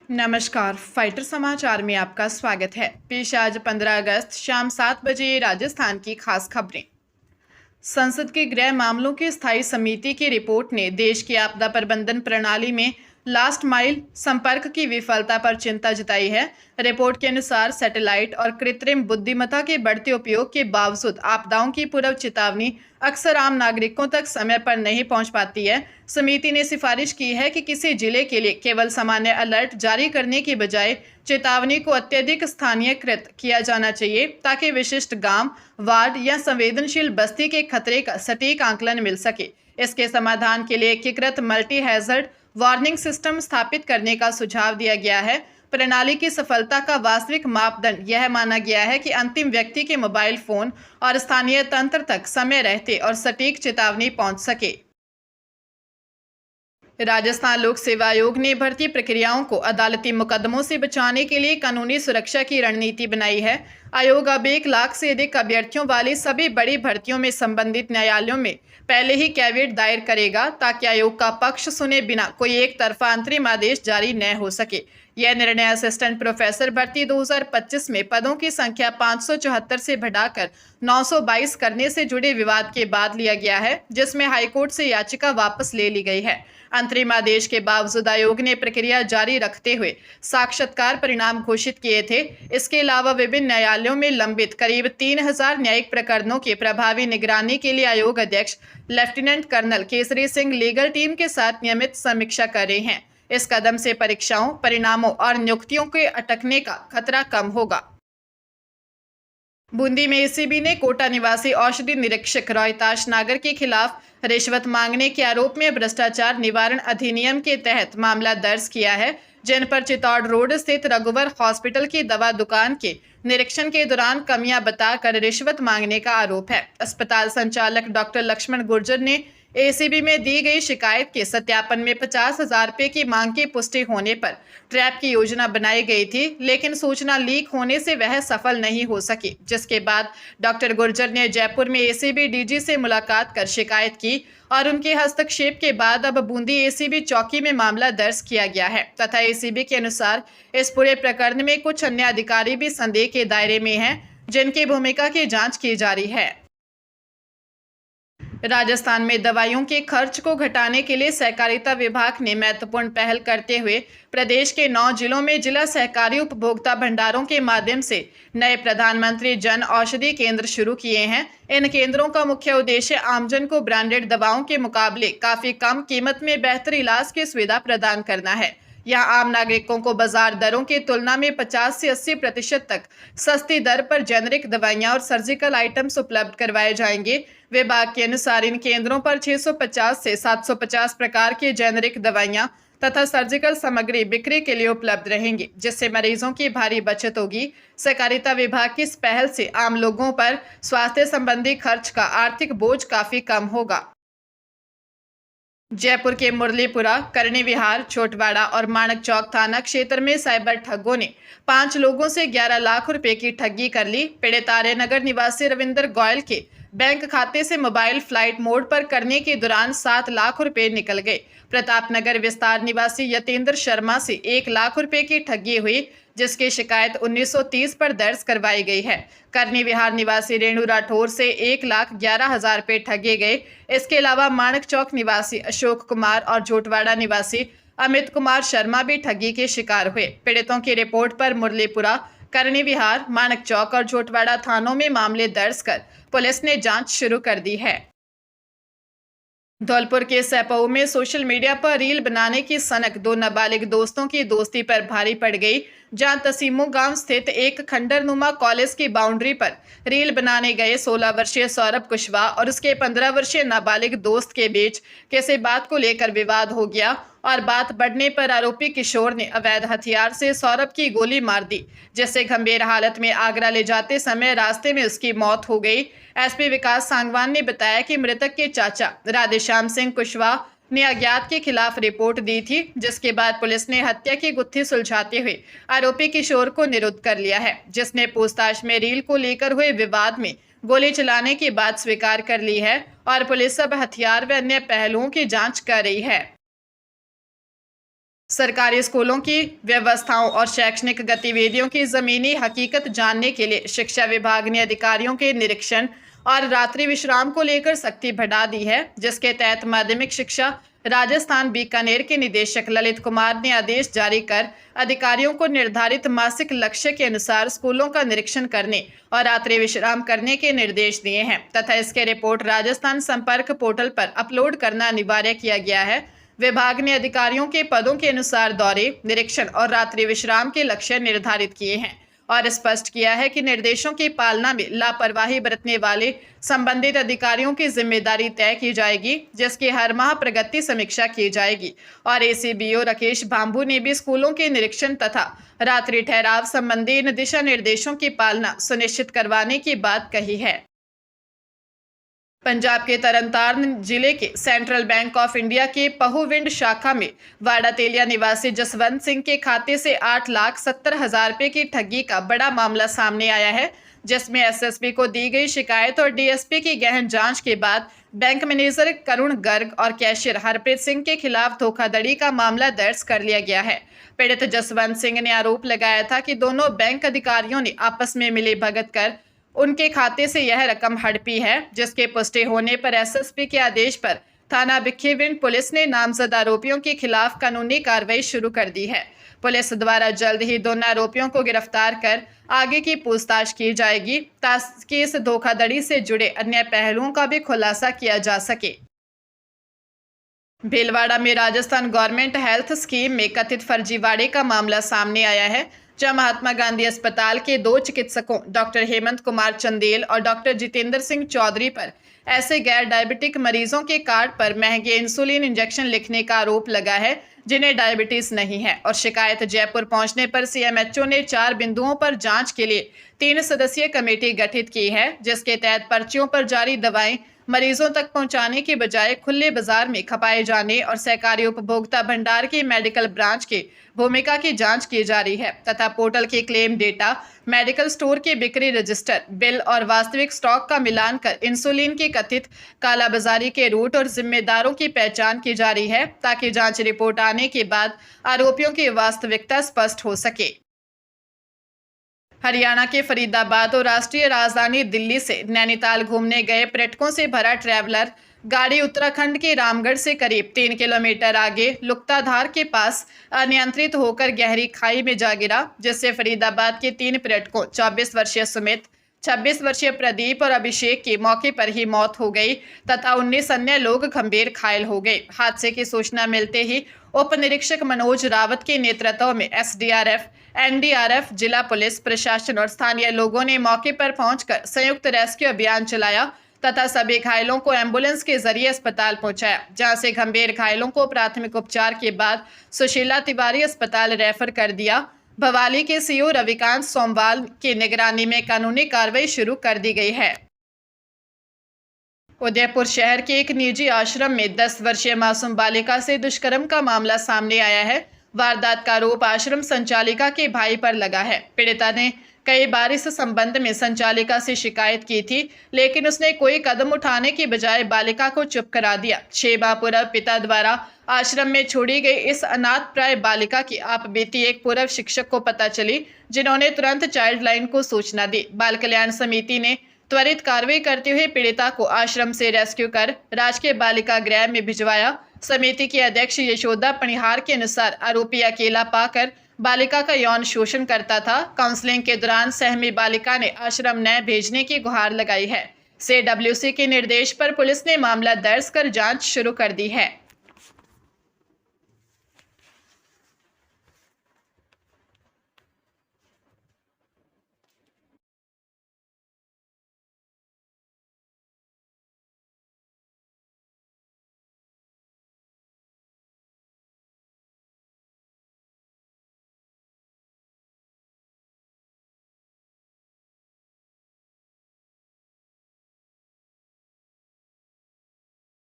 नमस्कार, फाइटर समाचार में आपका स्वागत है। पेश आज 15 अगस्त शाम 7 बजे राजस्थान की खास खबरें। संसद के गृह मामलों की स्थायी समिति की रिपोर्ट ने देश की आपदा प्रबंधन प्रणाली में लास्ट माइल संपर्क की विफलता पर चिंता जताई है। रिपोर्ट के अनुसार सैटेलाइट और कृत्रिम बुद्धिमत्ता के बढ़ते उपयोग के बावजूद आपदाओं की पूर्व चेतावनी अक्सर आम नागरिकों तक समय पर नहीं पहुंच पाती है। समिति ने सिफारिश की है कि किसी जिले के लिए केवल सामान्य अलर्ट जारी करने के बजाय चेतावनी को अत्यधिक स्थानीयकृत किया जाना चाहिए, ताकि विशिष्ट गांव, वार्ड या संवेदनशील बस्ती के खतरे का सटीक आंकलन मिल सके। इसके समाधान के लिए एकीकृत मल्टी हैजर्ड वार्निंग सिस्टम स्थापित करने का सुझाव दिया गया है। प्रणाली की सफलता का वास्तविक मापदंड यह माना गया है कि अंतिम व्यक्ति के मोबाइल फोन और स्थानीय तंत्र तक समय रहते और सटीक चेतावनी पहुंच सके। राजस्थान लोक सेवा आयोग ने भर्ती प्रक्रियाओं को अदालती मुकदमों से बचाने के लिए कानूनी सुरक्षा की रणनीति बनाई है। आयोग अब 1 लाख से अधिक अभ्यर्थियों वाली सभी बड़ी भर्तियों में संबंधित न्यायालयों में पहले ही कैविएट दायर करेगा, ताकि आयोग का पक्ष सुने बिना कोई एक तरफा अंतरिम आदेश जारी न हो सके। यह निर्णय असिस्टेंट प्रोफेसर भर्ती 2025 में पदों की संख्या 574 से बढ़ाकर 922 करने से जुड़े विवाद के बाद लिया गया है, जिसमें हाईकोर्ट से याचिका वापस ले ली गई है। अंतरिम आदेश के बावजूद आयोग ने प्रक्रिया जारी रखते हुए साक्षात्कार परिणाम घोषित किए थे। इसके अलावा विभिन्न न्यायालयों में लंबित करीब 3000 न्यायिक प्रकरणों की प्रभावी निगरानी के लिए आयोग अध्यक्ष lieutenant colonel Kesari Singh legal team के साथ नियमित समीक्षा कर रहे हैं। इस कदम से परीक्षाओं, परिणामों और नियुक्तियों के अटकने का खतरा कम होगा। बूंदी में एसीबी ने कोटा निवासी औषधि निरीक्षक रोहिताश नागर के खिलाफ रिश्वत मांगने के आरोप में भ्रष्टाचार निवारण अधिनियम के तहत मामला दर्ज किया है, जिन पर चित्तौड़ रोड स्थित रघुवर हॉस्पिटल की दवा दुकान के निरीक्षण के दौरान कमियां बताकर रिश्वत मांगने का आरोप है। अस्पताल संचालक डॉक्टर लक्ष्मण गुर्जर ने एसीबी में दी गई शिकायत के सत्यापन में 50,000 रुपए की मांग की पुष्टि होने पर ट्रैप की योजना बनाई गई थी, लेकिन सूचना लीक होने से वह सफल नहीं हो सकी, जिसके बाद डॉक्टर गुर्जर ने जयपुर में एसीबी डीजी से मुलाकात कर शिकायत की और उनके हस्तक्षेप के बाद अब बूंदी एसीबी चौकी में मामला दर्ज किया गया है तथा एसीबी के अनुसार इस पूरे प्रकरण में कुछ अन्य अधिकारी भी संदेह के दायरे में हैं, जिनकी भूमिका की जांच की जा रही है। राजस्थान में दवाइयों के खर्च को घटाने के लिए सहकारिता विभाग ने महत्वपूर्ण पहल करते हुए प्रदेश के 9 जिलों में जिला सहकारी उपभोक्ता भंडारों के माध्यम से नए प्रधानमंत्री जन औषधि केंद्र शुरू किए हैं। इन केंद्रों का मुख्य उद्देश्य आमजन को ब्रांडेड दवाओं के मुकाबले काफी कम कीमत में बेहतर इलाज की सुविधा प्रदान करना है। यहाँ आम नागरिकों को बाजार दरों की तुलना में 50 से 80% तक सस्ती दर पर जेनरिक दवाइयाँ और सर्जिकल आइटम्स उपलब्ध करवाए जाएंगे। विभाग के अनुसार इन केंद्रों पर 650 से 750 प्रकार की जेनरिक दवाइयाँ तथा सर्जिकल सामग्री बिक्री के लिए उपलब्ध रहेंगी, जिससे मरीजों की भारी बचत होगी। सहकारिता विभाग की इस पहल से आम लोगों पर स्वास्थ्य संबंधी खर्च का आर्थिक बोझ काफी कम होगा। जयपुर के मुरलीपुरा, करणी विहार, छोटवाड़ा और माणक चौक थाना क्षेत्र में साइबर ठगों ने 5 लोगों से 11 लाख रुपए की ठगी कर ली। पीड़ित आर्यनगर निवासी रविंदर गोयल के बैंक खाते से मोबाइल फ्लाइट मोड पर करने के दौरान 7 लाख रुपए निकल गए। प्रतापनगर विस्तार निवासी यतेंद्र शर्मा से 1 लाख रुपए की ठगी हुई, जिसकी शिकायत 1930 पर दर्ज करवाई गई है। करनी विहार निवासी रेणु राठौर से 1,11,000 रुपए ठगे गए। इसके अलावा माणक चौक निवासी अशोक कुमार और जोटवाड़ा निवासी अमित कुमार शर्मा भी ठगी के शिकार हुए। पीड़ितों की रिपोर्ट पर मुरलीपुरा, करनी विहार, माणक चौक और जोटवाड़ा थानों में मामले दर्ज कर पुलिस ने जांच शुरू कर दी है। धौलपुर के सैपऊ में सोशल मीडिया पर रील बनाने की सनक 2 नाबालिग दोस्तों की दोस्ती पर भारी पड़ गई, जहां तसीमो गांव स्थित एक खंडरनुमा कॉलेज की बाउंड्री पर रील बनाने गए 16 वर्षीय सौरभ कुशवाहा और उसके 15 वर्षीय नाबालिग दोस्त के बीच किसी बात को लेकर विवाद हो गया और बात बढ़ने पर आरोपी किशोर ने अवैध हथियार से सौरभ की गोली मार दी, जिससे गंभीर हालत में आगरा ले जाते समय रास्ते में उसकी मौत हो गई। एसपी विकास सांगवान ने बताया कि मृतक के चाचा राधेश्याम सिंह कुशवाहा ने अज्ञात के खिलाफ रिपोर्ट दी थी, जिसके बाद पुलिस ने हत्या की गुत्थी सुलझाते हुए आरोपी किशोर को निरुद्ध कर लिया है, जिसने पूछताछ में रील को लेकर हुए विवाद में गोली चलाने की बात स्वीकार कर ली है और पुलिस अब हथियार व अन्य पहलुओं की जांच कर रही है। सरकारी स्कूलों की व्यवस्थाओं और शैक्षणिक गतिविधियों की जमीनी हकीकत जानने के लिए शिक्षा विभाग ने अधिकारियों के निरीक्षण और रात्रि विश्राम को लेकर सख्ती बढ़ा दी है, जिसके तहत माध्यमिक शिक्षा राजस्थान बीकानेर के निदेशक ललित कुमार ने आदेश जारी कर अधिकारियों को निर्धारित मासिक लक्ष्य के अनुसार स्कूलों का निरीक्षण करने और रात्रि विश्राम करने के निर्देश दिए हैं तथा इसके रिपोर्ट राजस्थान संपर्क पोर्टल पर अपलोड करना अनिवार्य किया गया है। विभाग ने अधिकारियों के पदों के अनुसार दौरे, निरीक्षण और रात्रि विश्राम के लक्ष्य निर्धारित किए हैं और स्पष्ट किया है कि निर्देशों की पालना में लापरवाही बरतने वाले संबंधित अधिकारियों की जिम्मेदारी तय की जाएगी, जिसकी हर माह प्रगति समीक्षा की जाएगी। और एसीबीओ राकेश बांबू ने भी स्कूलों के निरीक्षण तथा रात्रि ठहराव संबंधी इन दिशा निर्देशों की पालना सुनिश्चित करवाने की बात कही है। पंजाब के तरनतारन जिले के सेंट्रल बैंक ऑफ इंडिया के पहुविंड शाखा में वाड़ा तेलिया निवासी जसवंत सिंह के खाते से 8,70,000 रुपए की ठगी का बड़ा मामला सामने आया है, जिसमें एसएसपी को दी गई शिकायत और डीएसपी की गहन जांच के बाद बैंक मैनेजर करुण गर्ग और कैशियर हरप्रीत सिंह के खिलाफ धोखाधड़ी का मामला दर्ज कर लिया गया है। पीड़ित जसवंत सिंह ने आरोप लगाया था कि दोनों बैंक अधिकारियों ने आपस में मिली भगत कर उनके खाते से यह रकम हड़पी है, जिसके पुष्टि होने पर एसएसपी के आदेश पर थाना भिखीविंड पुलिस ने नामजद आरोपियों के खिलाफ कानूनी कार्रवाई शुरू कर दी है। पुलिस द्वारा जल्द ही दोनों आरोपियों को गिरफ्तार कर आगे की पूछताछ की जाएगी ताकि इस धोखाधड़ी से जुड़े अन्य पहलुओं का भी खुलासा किया जा सके। भीलवाड़ा में राजस्थान गवर्नमेंट हेल्थ स्कीम में कथित फर्जीवाड़े का मामला सामने आया है, जहां महात्मा गांधी अस्पताल के 2 चिकित्सकों डॉक्टर हेमंत कुमार चंदेल और डॉक्टर जितेंद्र सिंह चौधरी पर ऐसे गैर डायबिटिक मरीजों के कार्ड पर महंगे इंसुलिन इंजेक्शन लिखने का आरोप लगा है जिन्हें डायबिटीज नहीं है। और शिकायत जयपुर पहुंचने पर सीएमएचओ ने 4 बिंदुओं पर जांच के लिए 3 सदस्यीय कमेटी गठित की है, जिसके तहत पर्चियों पर जारी दवाएं मरीजों तक पहुंचाने के बजाय खुले बाजार में खपाए जाने और सहकारी उपभोक्ता भंडार की मेडिकल ब्रांच की भूमिका की जांच की जा रही है तथा पोर्टल के क्लेम डेटा, मेडिकल स्टोर के बिक्री रजिस्टर, बिल और वास्तविक स्टॉक का मिलान कर इंसुलिन की कथित कालाबाजारी के रूट और जिम्मेदारों की पहचान की जा रही है ताकि जांच रिपोर्ट आने के बाद आरोपियों की वास्तविकता स्पष्ट हो सके। हरियाणा के फरीदाबाद और राष्ट्रीय राजधानी दिल्ली से नैनीताल घूमने गए पर्यटकों से भरा ट्रैवलर गाड़ी उत्तराखंड के रामगढ़ से करीब 3 किलोमीटर आगे लुक्ताधार के पास अनियंत्रित होकर गहरी खाई में जा गिरा, जिससे फरीदाबाद के 3 पर्यटकों 24 वर्षीय सुमित, 26 वर्षीय प्रदीप और अभिषेक की मौके पर ही मौत हो गई तथा 19 अन्य लोग गंभीर घायल हो गए। हादसे की सूचना मिलते ही उप निरीक्षक मनोज रावत के नेतृत्व में एसडीआरएफ, एनडीआरएफ, जिला पुलिस प्रशासन और स्थानीय लोगों ने मौके पर पहुंचकर संयुक्त रेस्क्यू अभियान चलाया तथा सभी घायलों को एम्बुलेंस के जरिए अस्पताल पहुंचाया, जहां से गंभीर घायलों को प्राथमिक उपचार के बाद सुशीला तिवारी अस्पताल रेफर कर दिया। भवाली के सीओ रविकांत सोमवाल की निगरानी में कानूनी कार्रवाई शुरू कर दी गई है। उदयपुर शहर के एक निजी आश्रम में 10 वर्षीय मासूम बालिका से दुष्कर्म का मामला सामने आया है। वारदात का आरोप आश्रम संचालिका के भाई पर लगा है। पीड़िता ने कई बार इस संबंध में संचालिका से शिकायत की थी, लेकिन उसने कोई कदम उठाने की बजाय बालिका को चुप करा दिया। 6 माह पूर्व पिता द्वारा आश्रम में छोड़ी गई इस अनाथ प्राय बालिका की आपबीती एक पूर्व शिक्षक को पता चली, जिन्होंने तुरंत चाइल्ड लाइन को सूचना दी। बाल कल्याण समिति ने त्वरित कार्रवाई करते हुए पीड़िता को आश्रम से रेस्क्यू कर राजकीय बालिका गृह में भिजवाया। समिति की अध्यक्ष यशोदा पनिहार के अनुसार आरोपी अकेला पाकर बालिका का यौन शोषण करता था। काउंसलिंग के दौरान सहमी बालिका ने आश्रम न भेजने की गुहार लगाई है। सीडब्ल्यूसी के निर्देश पर पुलिस ने मामला दर्ज कर जांच शुरू कर दी है।